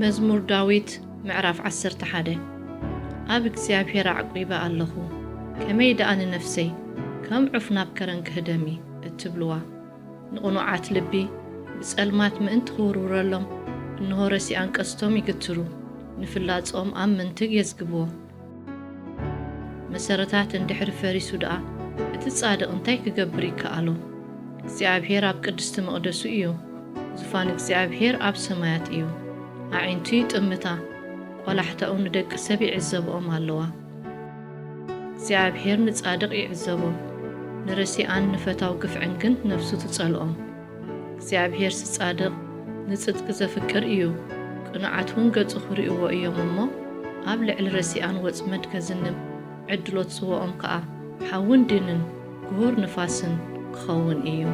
መዝሙር ዳዊት ምዕራፍ 11 ኣብ እግዚአብሔር ዓቂባ ኣለኹ ከመይ ደኣ ንነፍሰይ ከም ዑፍ ናብ ከረን ክህደሚ እትብልዋ ንቕኑዓት ልቢ ብጸልማት ምእንቲ ክውርውረሎም እንሆ ረሲኣን ቀስቶም ይግትሩ ንፍላጾም ኣብ ምንትግ የዝግብዎ መሰረታት እንድሕር ፈሪሱ ደኣ እቲ ጻድቕ እንታይ ክገብር ይከኣሎ እግዚአብሔር ኣብ ቅድስቲ መቕደሱ እዩ ዝፋን እግዚአብሔር ኣብ ሰማያት እዩ ኣዒንቱ ጥምታ ቆላሕተኡ ንደቂ ሰብ ይዕዘብኦም ኣለዋ እግዚአብሔር ንጻድቕ ይዕዘቦ ንረሲኣን ንፈታው ግፍዕን ግን ነፍሱ ትጸልኦም እግዚአብሔር ጻድቕ ንጽድቂ ዘፍቅር እዩ ቅንዓት እውን ገጹ ክርእይዎ እዮም እሞ ኣብ ልዕሊ ረሲኣን ወጽመድ ከዝንብ ዕድሎት ዝህቦኦም ከዓ ሓውን ድንን ግሁር ንፋስን ክኸውን እዩ